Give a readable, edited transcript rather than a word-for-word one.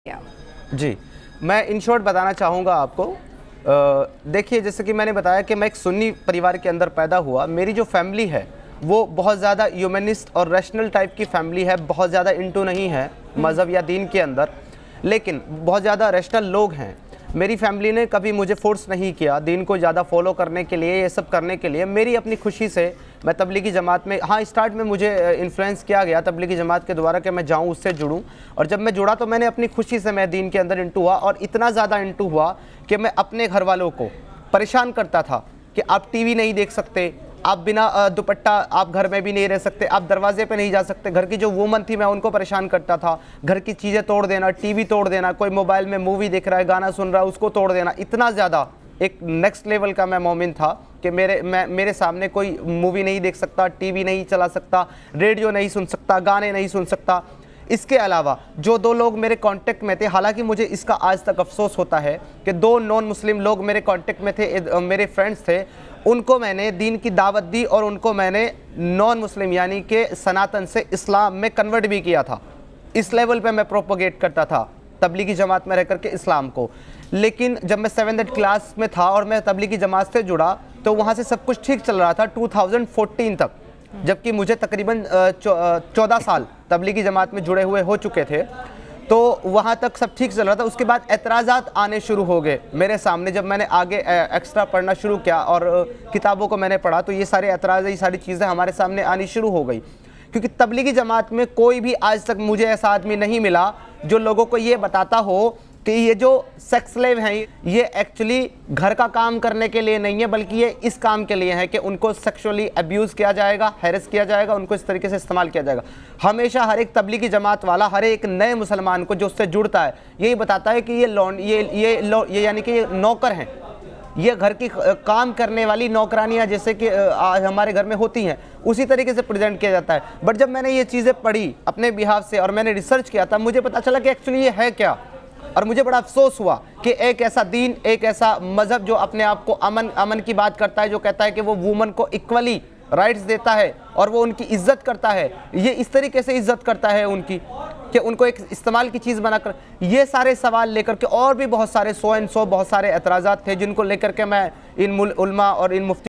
क्या? जी, मैं in short बताना चाहूँगा आपको। देखिए, जैसे कि मैंने बताया कि मैं एक सुन्नी परिवार के अंदर पैदा हुआ। मेरी जो फैमिली है वो बहुत ज़्यादा ह्यूमनिस्ट और रैशनल टाइप की फैमिली है, बहुत ज़्यादा इंटू नहीं है मज़हब या दीन के अंदर, लेकिन बहुत ज़्यादा रैशनल लोग हैं। मेरी फैमिली ने कभी मुझे फ़ोर्स नहीं किया दीन को ज़्यादा फॉलो करने के लिए, ये सब करने के लिए। मेरी अपनी खुशी से मैं तबलीगी जमात में, हाँ, स्टार्ट में मुझे इन्फ्लुएंस किया गया तबलीगी जमात के द्वारा कि मैं जाऊँ, उससे जुड़ूँ। और जब मैं जुड़ा तो मैंने अपनी खुशी से मैं दीन के अंदर इंटू हुआ, और इतना ज़्यादा इंटू हुआ कि मैं अपने घर वालों को परेशान करता था कि आप टीवी नहीं देख सकते, आप बिना दुपट्टा आप घर में भी नहीं रह सकते, आप दरवाजे पे नहीं जा सकते। घर की जो वूमन थी मैं उनको परेशान करता था, घर की चीज़ें तोड़ देना, टीवी तोड़ देना, कोई मोबाइल में मूवी देख रहा है, गाना सुन रहा है, उसको तोड़ देना। इतना ज़्यादा एक नेक्स्ट लेवल का मैं मोमिन था कि मेरे सामने कोई मूवी नहीं देख सकता, टीवी नहीं चला सकता, रेडियो नहीं सुन सकता, गाने नहीं सुन सकता। इसके अलावा जो दो लोग मेरे कांटेक्ट में थे, हालांकि मुझे इसका आज तक अफसोस होता है कि दो नॉन मुस्लिम लोग मेरे कांटेक्ट में थे, मेरे फ्रेंड्स थे, उनको मैंने दीन की दावत दी और उनको मैंने नॉन मुस्लिम यानी कि सनातन से इस्लाम में कन्वर्ट भी किया था। इस लेवल पे मैं प्रोपोगेट करता था तबलीगी जमात में रह करके इस्लाम को। लेकिन जब मैं 7th क्लास में था और मैं तबलीगी जमात से जुड़ा तो वहाँ से सब कुछ ठीक चल रहा था 2014 तक, जबकि मुझे तकरीबन 14 साल तबलीगी जमात में जुड़े हुए हो चुके थे। तो वहाँ तक सब ठीक चल रहा था। उसके बाद एतराज़ात आने शुरू हो गए मेरे सामने। जब मैंने आगे एक्स्ट्रा पढ़ना शुरू किया और किताबों को मैंने पढ़ा तो ये सारे एतराज़, ये सारी चीज़ें हमारे सामने आनी शुरू हो गई। क्योंकि तबलीगी जमात में कोई भी आज तक मुझे ऐसा आदमी नहीं मिला जो लोगों को ये बताता हो कि ये जो सेक्स स्लेव हैं ये एक्चुअली घर का काम करने के लिए नहीं है, बल्कि ये इस काम के लिए है कि उनको सेक्सुअली अब्यूज़ किया जाएगा, हैरेस किया जाएगा, उनको इस तरीके से इस्तेमाल किया जाएगा। हमेशा हर एक तबलीगी जमात वाला हर एक नए मुसलमान को जो उससे जुड़ता है यही बताता है कि ये यानी कि ये नौकर हैं, ये घर की काम करने वाली नौकरानियाँ जैसे कि हमारे घर में होती हैं, उसी तरीके से प्रेजेंट किया जाता है। बट जब मैंने ये चीज़ें पढ़ी अपने बिहाफ से और मैंने रिसर्च किया था, मुझे पता चला कि एक्चुअली ये है क्या। और मुझे बड़ा अफसोस हुआ कि एक ऐसा दीन, एक ऐसा मज़हब जो अपने आप को अमन की बात करता है, जो कहता है कि वो वूमन को इक्वली राइट्स देता है और वो उनकी इज्जत करता है, ये इस तरीके से इज्जत करता है उनकी कि उनको एक इस्तेमाल की चीज़ बनाकर। ये सारे सवाल लेकर के और भी बहुत सारे 100 बहुत सारे एतराज़ात थे जिनको लेकर के मैं इन उलमा और इन मुफ्ती